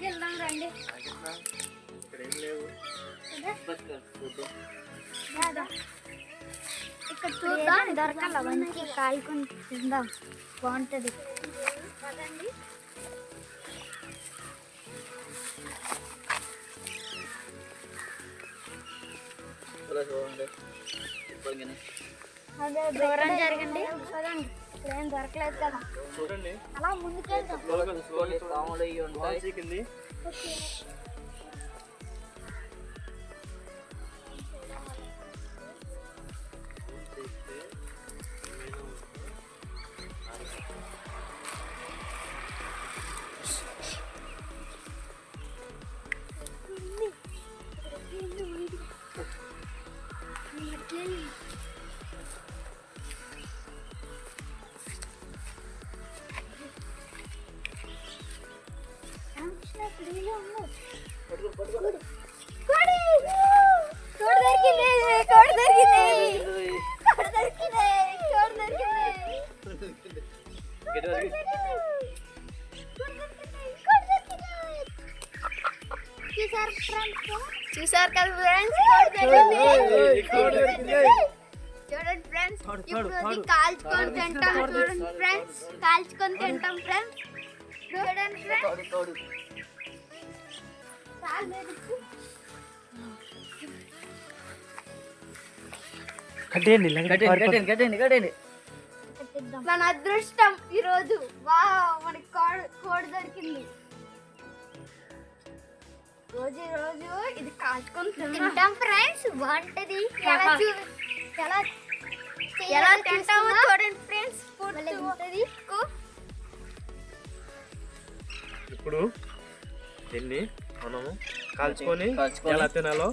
వెళ్దాం రండి. ఇక్కడ చూద్దాం, దొరకాల మంచి కాలుకొని తిందాం, బాగుంటుంది కదండి. అదే దూరం జరగండి, చూడండి ఏం దొరకలేదు కదా, చూడండి అలా ముందుకెళ్తాం. చూసారు కదా ఫ్రెండ్స్, చూడండి ఫ్రెండ్స్, ఇప్పుడు కాల్చుకొని తింటాం. చూడండి ఫ్రెండ్స్, కాల్చుకొని తింటాం ఫ్రెండ్స్. చూడండి ఫ్రెండ్స్, కట్టండి. మన అదృష్టం ఈరోజు. వావ్, మనకి కోడి దొరికింది. రోజు ఇది కాల్చుకొని తింటాం ఫ్రెండ్స్, బాగుంటది. ఎలా తింటామో చూడండి ఫ్రెండ్స్, ఉంటది. ఇప్పుడు దీన్ని మనము కాల్చుకొని ఎలా తినాలో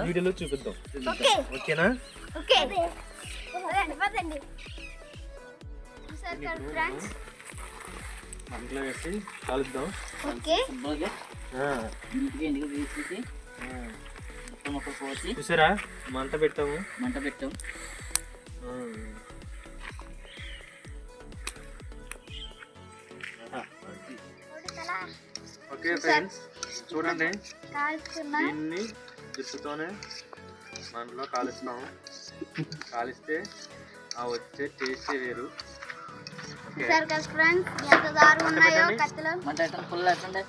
వీడియోలో చూపిద్దాం. ఓకేనా? ఓకే, పదండి. ఫ్రెండ్స్ అందులో వేసి కాలుద్దాం. ఓకే, చూసారా మంట పెట్టాం. ఓకే ఫ్రెండ్స్, చూడండి దీన్ని జిప్పుతోనే మంటలో కాలుస్తాము. కాలిస్తే ఆ వచ్చే టేస్ట్ వేరు. చూసారు కదా ఫ్రెండ్స్, ఎంత దారుగా ఉన్నాయో కట్టెలు. పుల్లెట్టండి.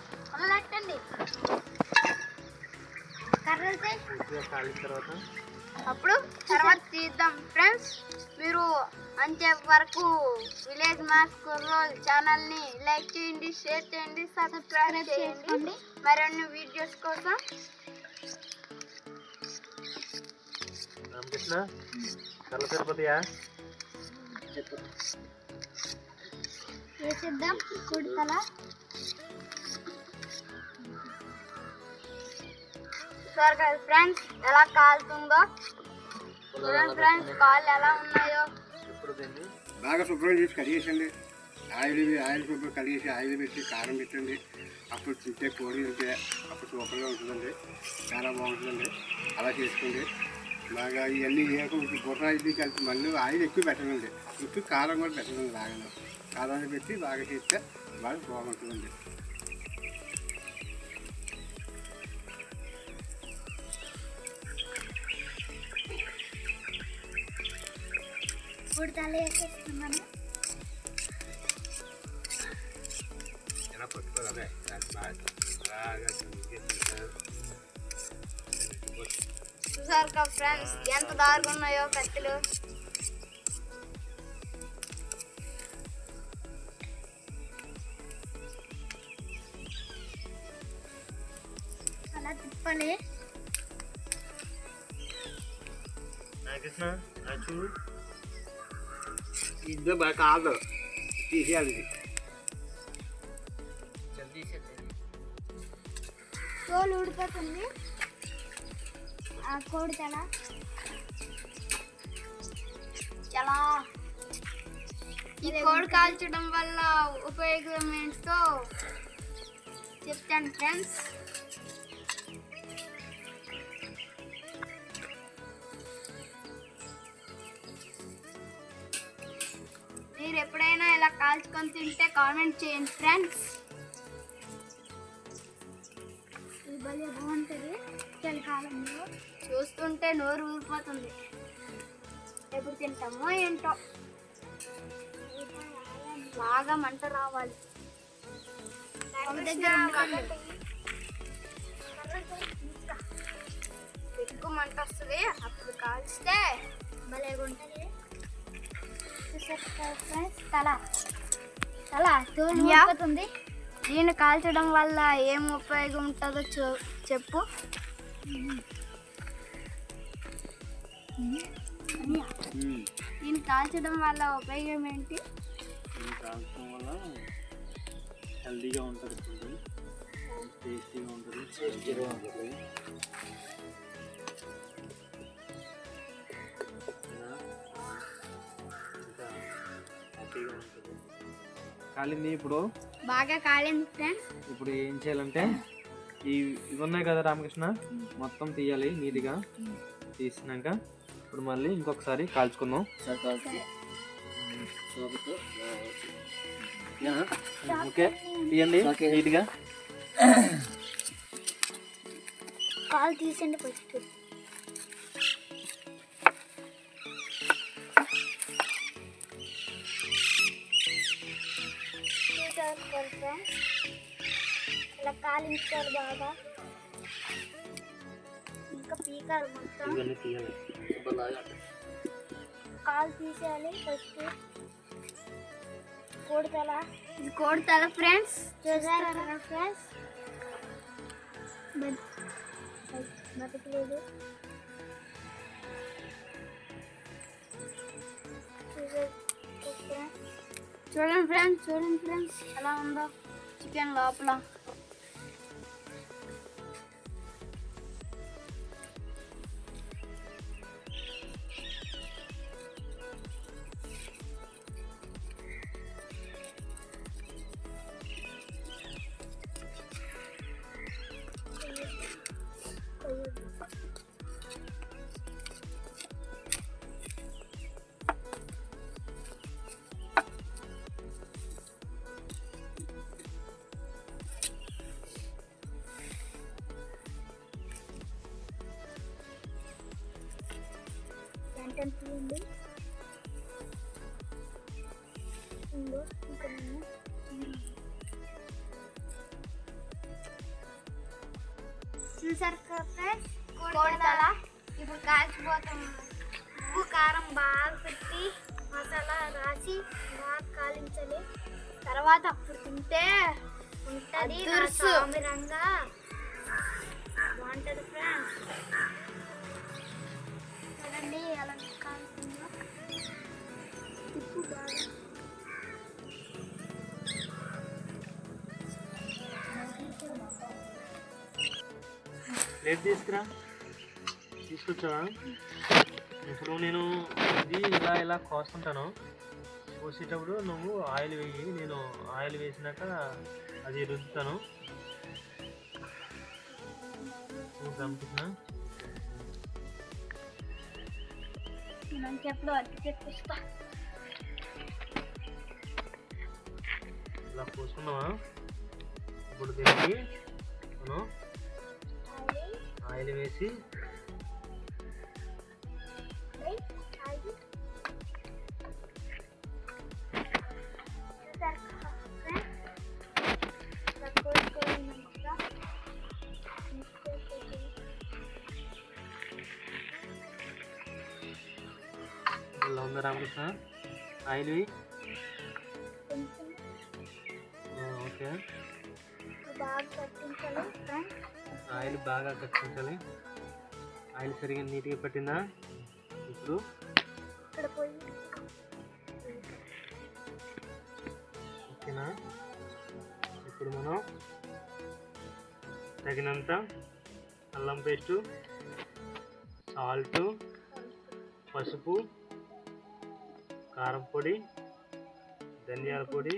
అప్పుడు తర్వాత తీద్దాం ఫ్రెండ్స్. మీరు అంతే వరకు విలేజ్ మ్యాథ్స్ కుర్రోల్ ఛానల్ని లైక్ చేయండి, షేర్ చేయండి, సబ్స్క్రైబ్ చేయండి మరిన్ని వీడియోస్ కోసం. రామకృష్ణ తెల్ల తిరుపతియా వేసిద్దాం కుడితల. చూసారు కదా ఫ్రెండ్స్, ఎలా కాలుతుందో. చూడండి ఫ్రెండ్స్, కాళ్ళు ఎలా ఉన్నాయో. బాగా శుభ్రం చేసి కడిగేసండి. ఆయిల్ శుభ్రం కడిగేసి ఆయిల్ పెట్టి కారం పెట్టండి. అప్పుడు తింటే కోడి తింటే అప్పుడు సూపర్గా ఉంటుందండి, చాలా బాగుంటుందండి. అలా చేసుకోండి. బాగా ఇవన్నీ బుర్ర ఇది కలిపి మళ్ళీ ఆయిల్ ఎక్కువ పెట్టనండి, ఎక్కువ కారం కూడా పెట్టనండి. బాగా కారాన్ని పెట్టి బాగా చేస్తే బాగా బాగుంటుందండి. ఎలా పట్టుకోవాలి బాగా చూసారు కదా ఫ్రెండ్స్, ఎంత దారుగా ఉన్నాయో కత్తులు. అలా తిప్పాలి. చూడు ఇది బాగా కాదు, తీసేయాలి. తోలు ఊడిపోతుంది. ఆ కోడి తల చాలా. ఈ కోడి కాల్చడం వల్ల ఉపయోగం ఏంటో చెప్తాను ఫ్రెండ్స్. మీరు ఎప్పుడైనా ఇలా కాల్చుకొని తింటే కామెంట్ చేయండి ఫ్రెండ్స్. ఇది భలే బాగుంటుంది చలికాలంలో. చూస్తుంటే నోరు ఊరిపోతుంది. ఎప్పుడు తింటామో ఏంటో. బాగా మంట రావాలి. ఎక్కువ మంట వస్తుంది, అప్పుడు కాల్స్తే భలేగా ఉంటుంది. తల తోలుతుంది. దీన్ని కాల్చడం వల్ల ఏం ఉపయోగం ఉంటుందో చెప్పు. దీన్ని కాల్చడం వల్ల ఉపయోగం ఏంటి? కాల్చడం వల్ల హెల్దీగా ఉంటుంది, ఫుడ్ టేస్టీగా ఉంటుంది, టేస్టీగా ఉంటుంది. కాలింది. ఇప్పుడు బాగా కాలింది ఫ్రెండ్స్. ఇప్పుడు ఏం చేయాలంటే ఇవి ఉన్నాయి కదా రామకృష్ణ, మొత్తం తీయాలి నీట్గా. తీసినాక ఇప్పుడు మళ్ళీ ఇంకొకసారి కాల్చుకుందాం. ఓకే, తీయండి నీట్గా. కాలు తీసండి ఫస్ట్. ఇలా కాలించాలి బాగా. ఇంకా పీకాలి మొత్తం. ఇవన్నీ తీయాలి. కాలు తీసేయాలి ఫస్ట్. కోడితల, ఇది కోడితల ఫ్రెండ్స్. చూసారా ఫ్రెండ్స్? బతకలేదు. చూడండి ఫ్రెండ్స్, చూడండి ఫ్రెండ్స్ ఎలా ఉందో చికెన్ లోపల. తీయండి. చూసారు ఫ్రెండ్స్ కోడితల. ఇప్పుడు కాల్చిపోతాం. ఉప్పు కారం బాగా పెట్టి మసాలా రాసి బాగా కాలించాలి. తర్వాత అప్పుడు తింటే ఉంటుంది సామిరంగా బాగుంటుంది ఫ్రెండ్స్. చూడండి ఎలా కాలుతుందో. ఉప్పు బాగా ప్లేట్ తీసుకొచ్చావా? ఇప్పుడు నేను ఇది ఇలా కోస్తుంటాను. కోసేటప్పుడు నువ్వు ఆయిల్ వేయి. నేను ఆయిల్ వేసినాక అది రుద్దుతాను. నువ్వు పంపించిన ఇలా కోసుకున్నావా? ఇప్పుడు దీనికి మనం ఆయిల్ వేసి ఇలా ఉంది రామకృష్ణ. ఆయిల్ ఓకే, ఆయిల్ బాగా కట్టించాలి. ఆయిల్ సరిగా నీట్గా పట్టిందా? ఇప్పుడు ఓకేనా? ఇప్పుడు మనం తగినంత అల్లం పేస్టు, సాల్ట్, పసుపు, కారం పొడి, ధనియాల పొడి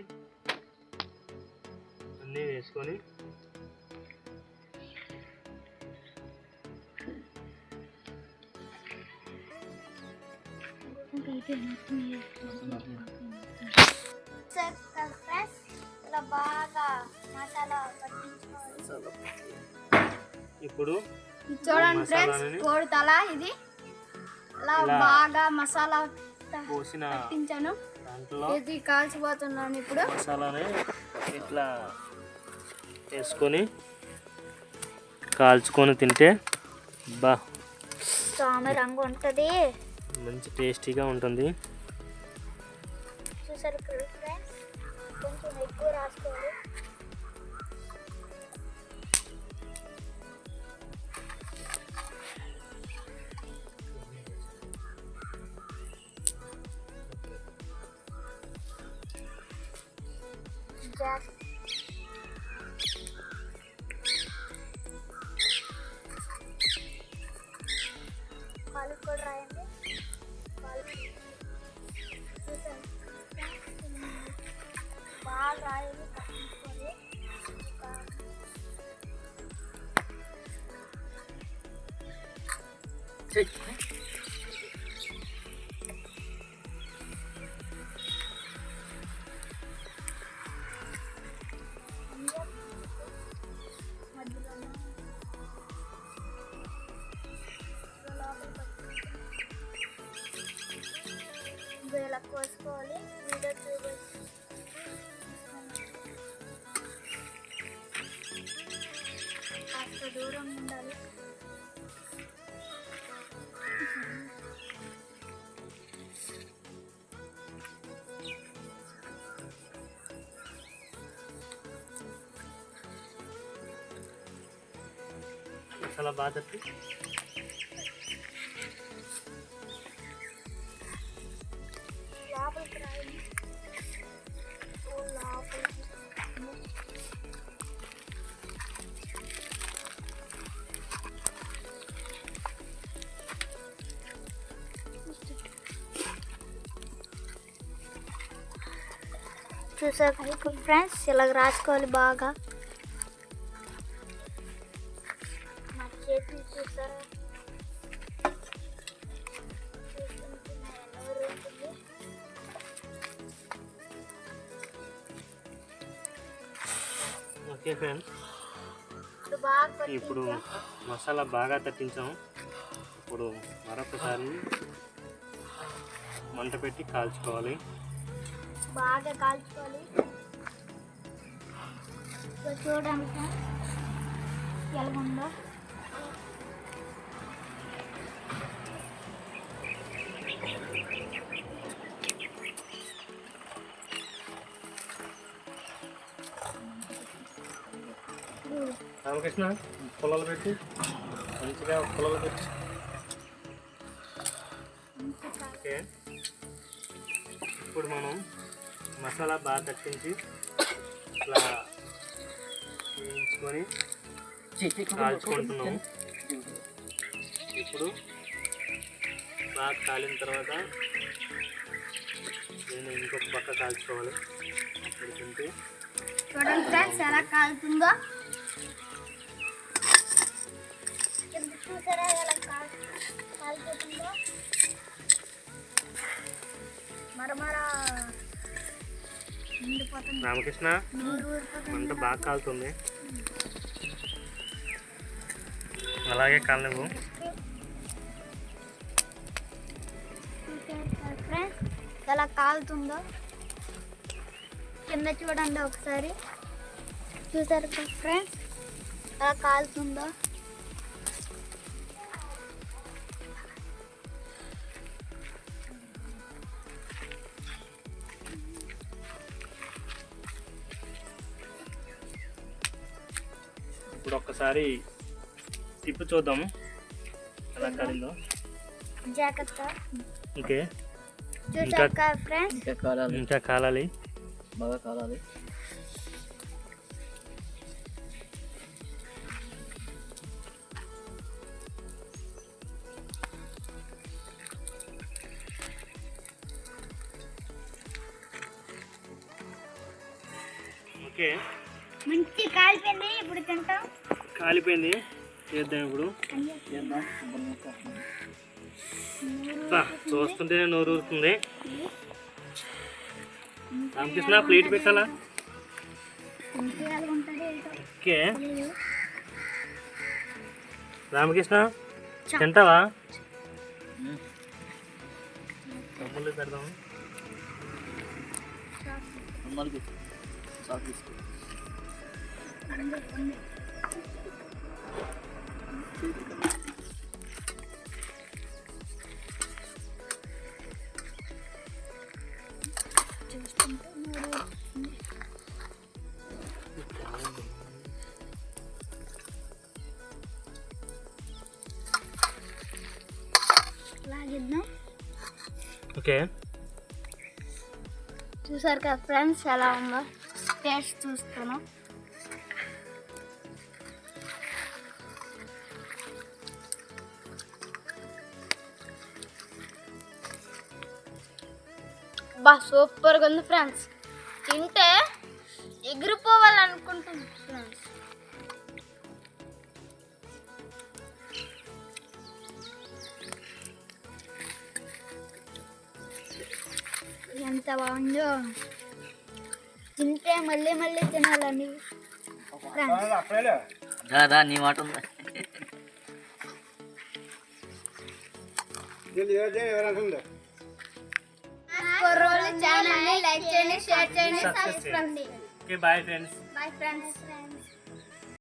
అన్నీ వేసుకొని ఫ్రెండ్స్ ఇలా బాగా మసాలా పట్టించుకోవాలి. ఇప్పుడు చూడండి ఫ్రెండ్స్, కోడి తల ఇది ఇలా బాగా మసాలా పోసిన పట్టించాను. దాంట్లో ఇది కాల్చిపోతున్నాను. ఇప్పుడు మసాలాని ఇట్లా వేసుకొని కాల్చుకొని తింటే బా సామె రంగు ఉంటుంది, మంచి టేస్టీగా ఉంటుంది. చూసారు ఫ్రెండ్స్, కొంచెం ఎక్కువ రాసుకోవాలి. పాలు కూడా రాయండి. చూసాను బాగా రాయాలి, పట్టించుకోవాలి. ఇలా కోసుకోవాలి. వీడియో చూపించి కాస్త దూరం ఉండాలి. మసాలా బాగా తప్పి లోపలికి రాయండి. లోపలికి చూసారు ఫ్రెండ్స్, ఇలాగ రాసుకోవాలి బాగా. నా చేతులు చూసారా, చూస్తుంటే నా ఎవరు ఉంటుంది. ఓకే ఫ్రెండ్స్, ఇప్పుడు బాగా ఇప్పుడు మసాలా బాగా తట్టించాము. ఇప్పుడు మరొకసారి మంట పెట్టి కాల్చుకోవాలి. బాగా కాల్చుకోవాలి. చూడండి ఎలాగుందో. రామకృష్ణ, పొలాలు పెట్టి మంచిగా పొలాలు పెట్టి. ఓకే, ఇప్పుడు మనం మసాలా బాగా తట్టించి ఇట్లా వేయించుకొని కాల్చుకుంటున్నాము. ఇప్పుడు బాగా కాలిన తర్వాత నేను ఇంకొక పక్క కాల్చుకోవాలి. అప్పుడు తింటే చూడండి ఫ్రెండ్స్ ఎలా కాలుతుందో. చూసారా ఎలా కాలుతుందో. మరమరా నిండిపోతుంది. రామకృష్ణ, మంట బాగా కాలుతుంది, అలాగే కాలనివ్వు. ఫ్రెండ్స్ ఎలా కాలుతుందో కింద చూడండి ఒకసారి. చూసారు ఫ్రెండ్స్ ఎలా కాలుతుందో. ఇప్పుడు ఒక్కసారి తిప్పి చూద్దాము ఎలా కాలిందో. జాగ్రత్త. ఓకే, చూసారు ఫ్రెండ్స్, ఇంకా కాలాలి, బాగా కాలాలి. ఓకే, మంచి కాలిపోయింది. ఇప్పుడు తింటాం. కాలిపోయింది, చేద్దాం ఇప్పుడు. చేద్దాం. చూస్తుంటేనే నోరు ఊరుతుంది. రామకృష్ణ ప్లేట్ పెట్టాలా? ఓకే రామకృష్ణ తింటావా? తమ్ముళ్ళు పెడదాం. ఓకే చూసారు కదా ఫ్రెండ్స్ ఎలా ఉందో టేస్ట్ చూస్తాను. బా సూపర్గా ఉంది ఫ్రెండ్స్. తింటే ఎగిరిపోవాలనుకుంటుంది ఫ్రెండ్స్. ఎంత బాగుందో, తింటే మళ్ళీ మళ్ళీ తినాలని దాదా నీ మాట ఉందా? ఛానల్ లైక్ చేయండి, షేర్ చేయండి, సబ్స్క్రైబ్ చేయండి. Okay bye friends. Bye friends.